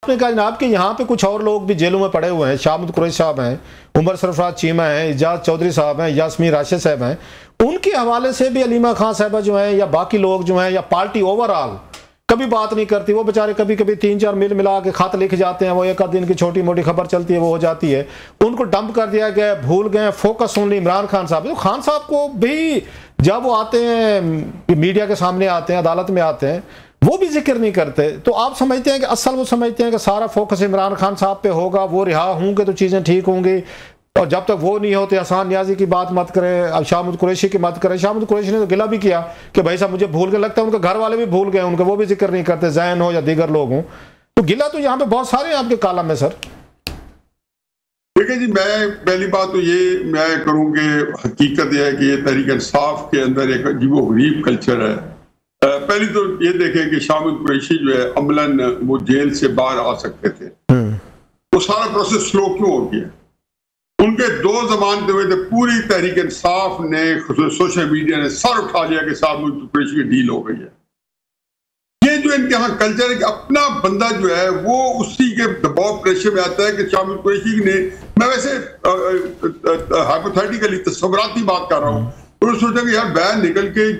आपने कहा जनाब कि यहाँ पे कुछ और लोग भी जेलों में पड़े हुए हैं, शाहमद कुरैशी साहब हैं, उमर सरफराज चीमा हैं, इजाज चौधरी साहब हैं, यास्मीन राशिद साहब हैं, उनके हवाले से भी अलीमा खान साहबा जो हैं या बाकी लोग जो हैं या पार्टी ओवरऑल कभी बात नहीं करती। वो बेचारे कभी कभी 3-4 मिला के खत लिख जाते हैं, वो एक आध दिन की छोटी मोटी खबर चलती है वो हो जाती है, उनको डंप कर दिया गया, भूल गए, फोकस ओनली इमरान खान साहब। तो खान साहब को भी जब वो आते हैं मीडिया के सामने आते हैं, अदालत में आते हैं, वो भी जिक्र नहीं करते। तो आप समझते हैं कि असल वो समझते हैं कि सारा फोकस इमरान खान साहब पे होगा, वो रिहा होंगे तो चीज़ें ठीक होंगी, और जब तक वो नहीं होते हसन नियाजी की बात मत करें, अब शाहमद कुरैशी की मत करें। शाहमद कुरैशी ने तो गिला भी किया कि भाई साहब मुझे भूल के, लगता है उनके घर वाले भी भूल गए उनके, वो भी जिक्र नहीं करते, जैन हो या दीगर लोग हों। तो गिला तो यहाँ पे बहुत सारे आपके कालम में सर। देखिए जी, मैं पहली बात तो ये मैं करूँ कि हकीकत यह है कि ये तहरीक इंसाफ के अंदर एक अजीबोगरीब कल्चर है। पहली तो ये देखें कि शाहमद कुरैशी जो है अमलन वो जेल से बाहर आ सकते थे, वो सारा प्रोसेस स्लो क्यों हो गया? उनके 2 जमानते हुए थे, पूरी तहरीक इंसाफ ने, सोशल मीडिया ने सर उठा लिया कि शाहमद कुरैशी की डील हो गई है। ये जो इनके यहाँ कल्चर है कि अपना बंदा जो है वो उसी के दबाव प्रेशर में आता है कि शाहमद कुरैशी ने, मैं वैसे हाइपोथेटिकली तस्वराती बात कर रहा हूँ, तो सोचा कि यार बैन निकल के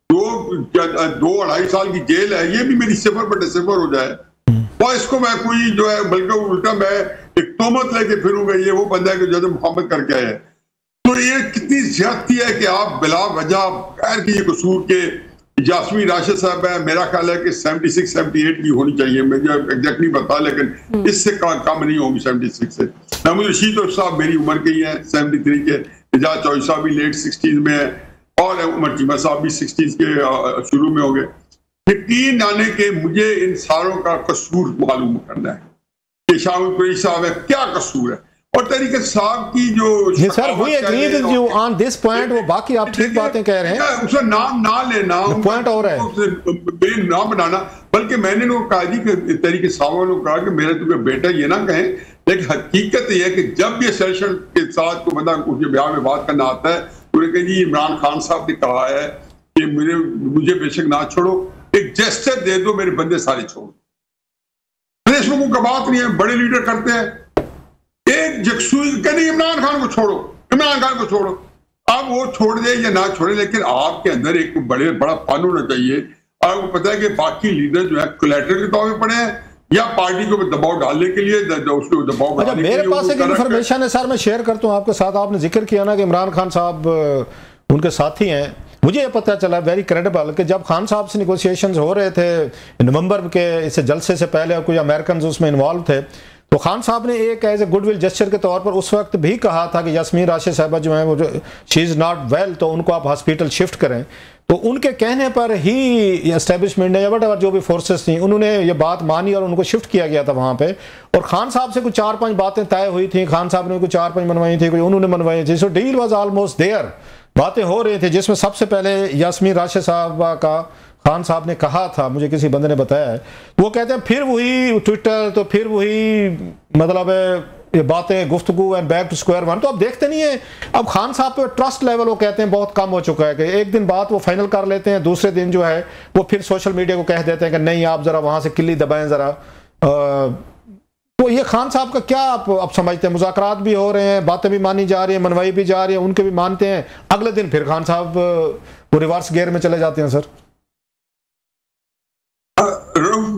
2-2.5 साल की जेल है, ये भी मेरी 0/0 हो जाए, और इसको मैं कोई जो है बल्कि उल्टा मैं एक तोहमत लेके फिरूंगा, ये वो बंदा है कि जो मोहम्मद करके आया है। तो ये कितनी ज्यादती है कि आप बिला वजह गैर की कसूर के, यास्मीन राशिद साहब है, मेरा ख्याल है कि 76-78 की होनी चाहिए, मुझे एग्जैक्ट नहीं पता, लेकिन इससे कम नहीं होगी 76 से। महमूद रशीद साहब मेरी उम्र के ही है, 73 के, इजाज चौधरी साहब भी लेट 60s में है, और उमर चीमा साहब भी 60s के शुरू में हो गए। यकीन आने के मुझे इन सारों का कसूर मालूम करना है कि शाहमद कुरैशी साहब है क्या कसूर है, और तहरीक साहब की जो sir we agree with you on this point, वो बाकी आप ठीक बातें कह रहे हैं, उसका नाम ना लेना, पॉइंट और है ना बनाना, बल्कि मैंने कहा जी कि तहरीक साहब ने कहा कि मेरा तुम्हें बेटा ये ना कहें, लेकिन हकीकत यह है कि जब भी सेशन के साथ को बंदा उसके ब्याह में बात करना आता है, उन्हें कहा जी इमरान खान साहब ने कहा है कि मुझे बेशक ना छोड़ो, एक जेस्चर दे दो, मेरे बंदे सारे छोड़ो। देशमुख का बात नहीं है, बड़े लीडर करते हैं, एक जगसूई कहते इमरान खान को छोड़ो, इमरान खान को छोड़ो, अब वो छोड़ दे या ना छोड़े, लेकिन आपके अंदर एक बड़ा फन होना चाहिए। आपको पता है कि बाकी लीडर जो है कोलैटरल के तौर पर पड़े हैं या पार्टी को दबाव डालने के लिए, उसको दबाव अच्छा, मेरे पास एक इन्फॉर्मेशन है सर, मैं शेयर करता हूँ आपके साथ। आपने जिक्र किया ना कि इमरान खान साहब उनके साथी हैं, मुझे ये पता चला वेरी क्रेडिबल कि जब खान साहब से निगोशिएशंस हो रहे थे नवंबर के इस जलसे से पहले, कुछ अमेरिकन उसमें इन्वॉल्व थे, तो खान साहब ने एक एज ए गुडविल जेस्चर के तौर पर उस वक्त भी कहा था कि यास्मीन राशिद साहबा जो है वो शी इज़ नॉट वेल, तो उनको आप हॉस्पिटल शिफ्ट करें। तो उनके कहने पर ही एस्टेब्लिशमेंट ने या वट एवर जो भी फोर्सेस थी उन्होंने ये बात मानी और उनको शिफ्ट किया गया था वहाँ पे। और खान साहब से कुछ 4-5 बातें तय हुई थी, खान साहब ने कुछ 4-5 मनवाई थी, कोई उन्होंने मनवाई थी, सो डील वाज ऑलमोस्ट देयर, बातें हो रही थी, जिसमें सबसे पहले यास्मीन राशिद साहबा का खान साहब ने कहा था, मुझे किसी बंदे ने बताया है, वो कहते हैं फिर वही ट्विटर, तो फिर वही मतलब ये बातें, गुफ्तगू and back to square one. तो अब देखते नहीं है, अब खान साहब पे ट्रस्ट लेवल वो कहते हैं बहुत कम हो चुका है कि एक दिन बात वो फाइनल कर लेते हैं, दूसरे दिन जो है वो फिर सोशल मीडिया को कह देते हैं कि नहीं आप जरा वहां से किल्ली दबाएं जरा। तो ये खान साहब का क्या आप समझते हैं? मुज़ाकरात भी हो रहे हैं, बातें भी मानी जा रही हैं, मनवाई भी जा रही है, उनके भी मानते हैं, अगले दिन फिर खान साहब वो रिवर्स गियर में चले जाते हैं। सर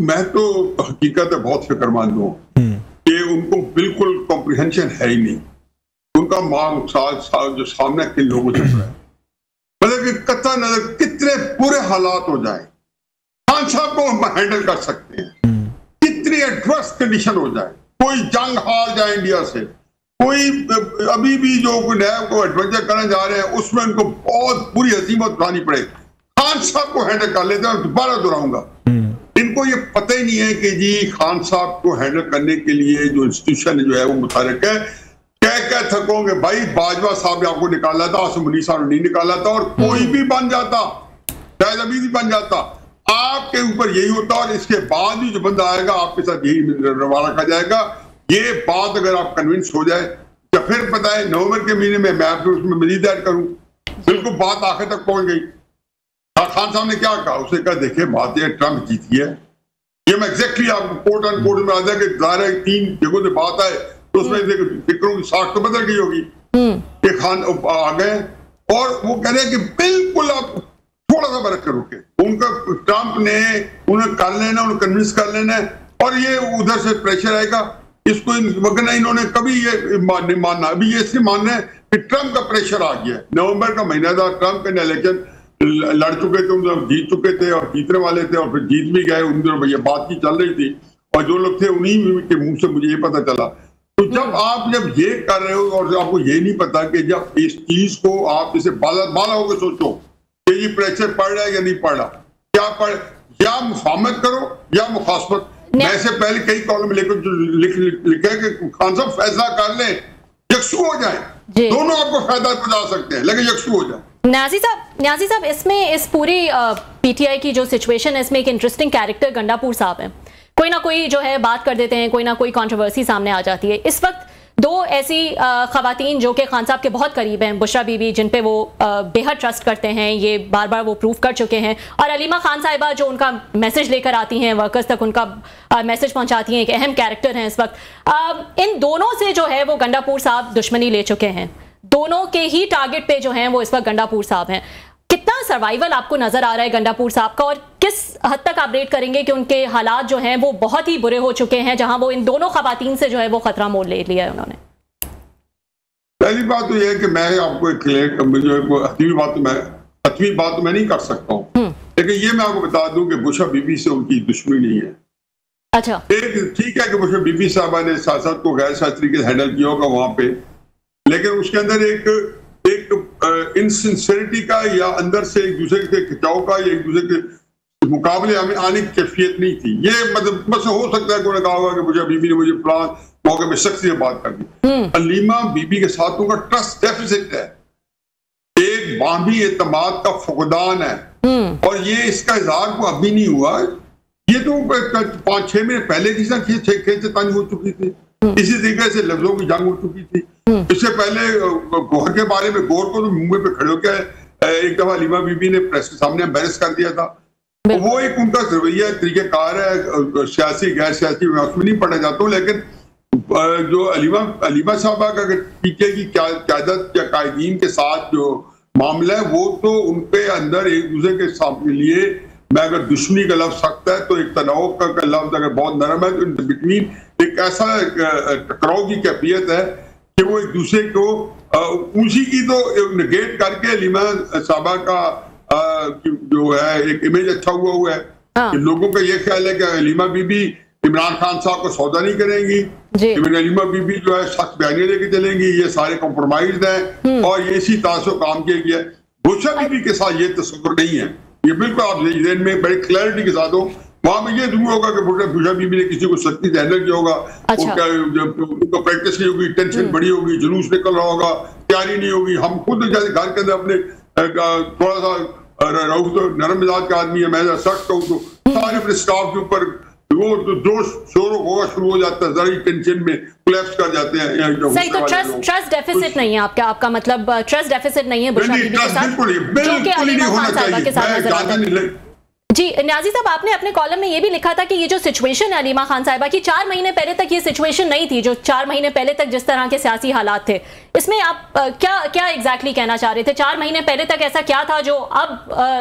मैं तो हकीकत है बहुत फिक्रमंद हूँ कि उनको बिल्कुल कॉम्प्रिहेंशन है ही नहीं, उनका मांग जो सामने के लोगों से है, मतलब कि कत्ता नजर कितने बुरे हालात हो जाए खान साहब को हम हैंडल कर सकते हैं, कितनी एडवर्स कंडीशन हो जाए, कोई जंग हार जाए इंडिया से, कोई अभी भी जो नया को एडवेंचर करने जा रहे हैं उसमें उनको बहुत बुरी हसीमत उठानी पड़े, खान साहब को हैंडल कर लेते हैं। दोबारा दोहराऊंगा, इनको ये पता ही नहीं है कि जी खान साहब को हैंडल करने के लिए जो इंस्टीट्यूशन जो है वो मुतारिक है। क्या थकोगे भाई, बाजवा साहब ने आपको निकाला था, आसमुनी साहब ने नहीं निकाला था, और कोई भी बन जाता, शायद अभी भी बन जाता, आपके ऊपर यही होता, और इसके बाद भी जो बंदा आएगा आपके साथ यही रवाना रखा जाएगा। ये बात अगर आप कन्विंस हो जाए तो फिर पता है नवंबर के महीने में मैं आपको उसमें मजीद ऐड करूं, बिल्कुल बात आखिर तक पहुंच गई। खान साहब ने क्या कहा, उसने कहा देखिए बात ये ट्रंप जीती है, ये मैं एग्जैक्टली आपको कोर्ट एंड कोर्ट में आ जाए कि ज़ाहिर है 3 जगहों से बात आए तो उसमें फिक्रों की साख तो बदल गई होगी कि खान आ गए और वो कह रहे हैं कि बिल्कुल आप थोड़ा सा बरक कर रुके, उनका ट्रंप ने उन्हें कर लेना, उन्हें कन्विंस कर लेना है और ये उधर से प्रेशर आएगा इसको वगैरह इन्होंने कभी ये नहीं मानना। अभी ये इसलिए मानना है कि ट्रंप का प्रेशर आ गया। नवंबर का महीना था, ट्रंप के इलेक्शन लड़ चुके थे, उन जीत चुके थे और जीतने वाले थे और फिर जीत भी गए। उन दिनों भैया बात की चल रही थी और जो लोग थे उन्हीं के मुंह से मुझे ये पता चला। तो जब ये कर रहे हो और आपको ये नहीं पता कि जब इस चीज को आप इसे बाला होकर सोचो कि ये प्रेशर पड़ रहा है या नहीं पड़ रहा, क्या पड़, या मुफाहमत करो या मुखासमत। मैं से पहले कई कॉलम लिखे कि खान साहब फैसला कर लें, यकसू हो जाए, दोनों आपको फायदा पहुंचा सकते हैं लेकिन यकसू हो जाए। न्याजी साहब इसमें इस पूरी पीटीआई की जो सिचुएशन है इसमें एक इंटरेस्टिंग कैरेक्टर गंडापुर साहब हैं। कोई ना कोई जो है बात कर देते हैं, कोई ना कोई कंट्रोवर्सी सामने आ जाती है। इस वक्त 2 ऐसी खवातीन जो कि खान साहब के बहुत करीब हैं, बुशरा बीबी जिन पे वो बेहद ट्रस्ट करते हैं, ये बार बार वो प्रूव कर चुके हैं, और अलीमा खान साहिबा जो उनका मैसेज लेकर आती हैं, वर्कर्स तक उनका मैसेज पहुंचाती हैं, एक अहम कैरेक्टर हैं इस वक्त। इन दोनों से जो है वो गंडापुर साहब दुश्मनी ले चुके हैं, दोनों के ही टारगेट पे जो हैं वो इस वक्त गंडापुर साहब हैं। कितना सर्वाइवल आपको नजर आ रहा है गंडापुर साहब का और किस हद तक आप रेट करेंगे कि उनके हालात जो हैं वो बहुत ही बुरे हो चुके हैं जहां वो इन दोनों खवातीन से जो है वो खतरा मोल ले लिया है उन्होंने? पहली बात तो यह है कि मैं आपको एक हतमी बात तो मैं नहीं कर सकता हूँ, लेकिन ये मैं आपको बता दूं कि बुशरा बीबी से उनकी दुश्मनी नहीं है। अच्छा, एक ठीक है कि बुशरा बीबी साहबा ने सियासत को गैर शास्त्री तरीके से हैंडल किया होगा वहां पे, लेकिन उसके अंदर एक इनसिंसियरिटी का या अंदर से एक दूसरे के खिंचाव का या एक दूसरे के मुकाबले हमें आने की कैफियत नहीं थी। ये मतलब बस हो सकता है कोई कहा होगा कि मुझे बीबी ने मुझे फलां मौके पे शख्सियत बात कर दी। अलीमा बीबी के साथ उनका ट्रस्ट डेफिसिट है, एक बाहमी एतमाद का फुकदान है और ये इसका इजहार को अभी नहीं हुआ। ये तो 5-6 महीने पहले की खेचतानी हो चुकी थी, इसी तरीके से लफ्जों की जंग हो चुकी थी। इससे पहले गौहर के बारे में, गौहर को तो मुंबई पे खड़े होकर एक दफा अलीमा बीबी ने प्रेस के सामने एम्बेरस कर दिया था। तो वो एक उनका रवैया तरीकेकार है, सियासी गैर सियासी मैं उसमें नहीं पढ़ना चाहता हूँ, लेकिन जो अलीमा साहबा का पीके की क्यादत या कायदीन के साथ जो मामला है वो तो उनके अंदर एक दूसरे के सामने लिए मैं अगर दुश्मनी का लफ्ज सकता है तो एक तनाव का लफ्ज अगर बहुत नरम है तो बिटवीन एक ऐसा टकराव की कैफियत है कि वो एक दूसरे को उसी की तो नेगेट करके अलीमा साहबा का जो है एक इमेज अच्छा हुआ है कि लोगों का ये ख्याल है कि अलीमा बीबी इमरान खान साहब को सौदा नहीं करेंगी, अलीमा बीबी जो है सख्त बयानियां लेके चलेंगी, ये सारे कॉम्प्रोमाइज हैं और ये इसी तरह से काम किया गया। बुशरा बीबी के साथ ये तस्वुर नहीं है, ये बिल्कुल आप जेन में बड़ी क्लैरिटी के साथ हो। वहां में ये जरूर होगा कि बुशरा बीबी ने किसी को सख्ती से हैंडल किया होगा, उनका प्रैक्टिस नहीं होगी, टेंशन बड़ी होगी, जुलूस निकल रहा होगा, तैयारी नहीं होगी। हम खुद जैसे घर के अंदर अपने थोड़ा सा रहूं तो नरम मिजाज का आदमी है, मैं सख्त कहूँ तो सारे अपने स्टाफ के ऊपर वो तो जोश शोर होगा शुरू हो जाता है, जरा टेंशन में कोलैप्स कर जाते हैं। सही, तो ट्रस्ट डेफिसिट नहीं है आपका मतलब ट्रस्ट डेफिसिट नहीं है बुशरा बीबी के साथ, जो कि अलीमा खान साहिबा के साथ नजर आता है। जी न्याजी साहब, आपने अपने कॉलम में ये भी लिखा था कि ये जो सिचुएशन है अलीमा खान साहिबा की, 4 महीने पहले तक ये सिचुएशन नहीं थी, जो 4 महीने पहले तक जिस तरह के सियासी हालात थे, इसमें आप क्या एग्जैक्टली कहना चाह रहे थे? 4 महीने पहले तक ऐसा क्या था जो अब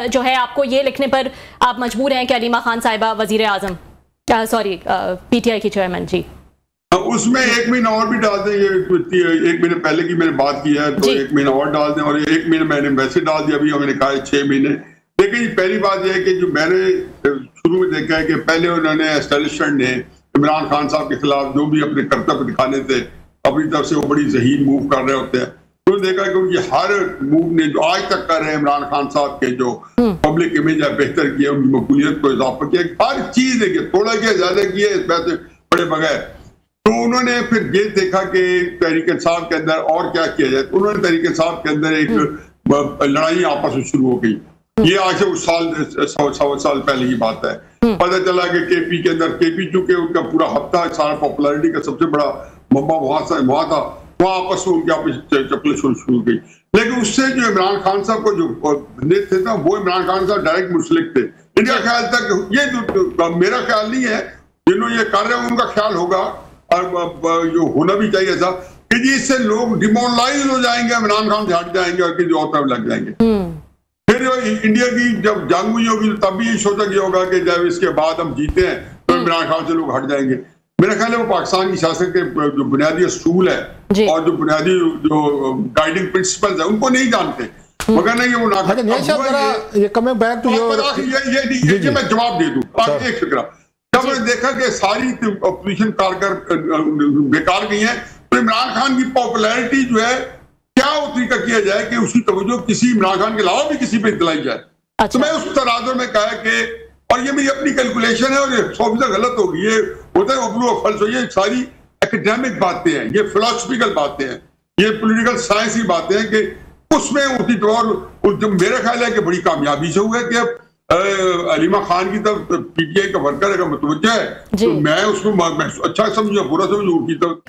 जो है आपको ये लिखने पर आप मजबूर हैं कि अलीमा खान साहिबा वजीर आजम, सॉरी पीटीआई की चेयरमैन? जी उसमें 1 महीना और भी डाल दें, 1 महीने पहले की मैंने बात की है तो 1 महीना और डाल दें और 1 महीने मैंने वैसे डाल दिया, अभी हमने कहा 6 महीने। लेकिन पहली बात यह है कि जो मैंने शुरू में देखा है कि पहले उन्होंने एस्टेब्लिशमेंट ने इमरान खान साहब के खिलाफ जो भी अपने कर्तव्य दिखाने थे अपनी तरफ से वो बड़ी ज़हीन मूव कर रहे होते हैं, तो देखा कि उनकी हर मूव ने जो आज तक कर रहे हैं इमरान खान साहब के जो पब्लिक इमेज है बेहतर किया, उनकी मकबूलियत को इजाफा किया, हर चीज देखिए थोड़ा किया ज्यादा किया इस पैसे पड़े बगैर। तो उन्होंने फिर ये देखा कि तहरीक इंसाफ के अंदर और क्या किया जाए, तो उन्होंने तहरीक इंसाफ के अंदर एक लड़ाई आपस में शुरू हो गई। ये आज से उस सवा साल पहले की बात है। पता चला कि केपी के अंदर, केपी चूंकि उनका पूरा हफ्ता सारा पॉपुलैरिटी का सबसे बड़ा मब्बा वहां था, वहां आपस में उनके आपस चपले शुरू हो गई। लेकिन उससे जो इमरान खान साहब को जो बंदे थे ना, वो इमरान खान साहब डायरेक्ट मुंसलिक थे। इनका ख्याल था कि ये जो मेरा ख्याल नहीं है, जिन्होंने ये कर रहे हैं उनका ख्याल होगा और जो होना भी चाहिए ऐसा कि जी इससे लोग डिमोरलाइज हो जाएंगे, इमरान खान से हट जाएंगे और किसी और तरफ लग जाएंगे। फिर इंडिया की जब जंग हुई होगी तब भी ये सोचा गया होगा कि जब इसके बाद हम जीते हैं तो इमरान खान से लोग हट जाएंगे। मेरा ख्याल है वो पाकिस्तान की सियासत के जो बुनियादी असूल है और जो बुनियादी जो गाइडिंग प्रिंसिपल्स है उनको नहीं जानते, मगर नहीं वो ना ये कमिंग बैक टू ये मैं जवाब दे दूं। एक फिक्रा जब मैंने देखा कि सारी अपोजिशन कारगर बेकार गई है तो इमरान खान की पॉपुलैरिटी जो है क्या वो तरीका किया जाए कि उसकी तवज्जो किसी इमरान खान के अलावा भी किसी पे दिलाई जाए। तो मैं उस तराजू में कहा कि, और ये मेरी अपनी कैलकुलेशन है और ये 100% गलत होगी, ये होता है उबलू फल्स, ये सारी एकेडमिक बातें हैं, ये फिलोसफिकल बातें हैं, ये पॉलिटिकल साइंस की बातें हैं कि उसमें उसी तौर जो मेरा ख्याल है कि बड़ी कामयाबी से हुआ है कि अब अलीमा खान की तरफ पीटीआई का वर्कर अगर मुतवज्जह है तो मैं उसको अच्छा समझूं बुरा समझूं, उनकी तरफ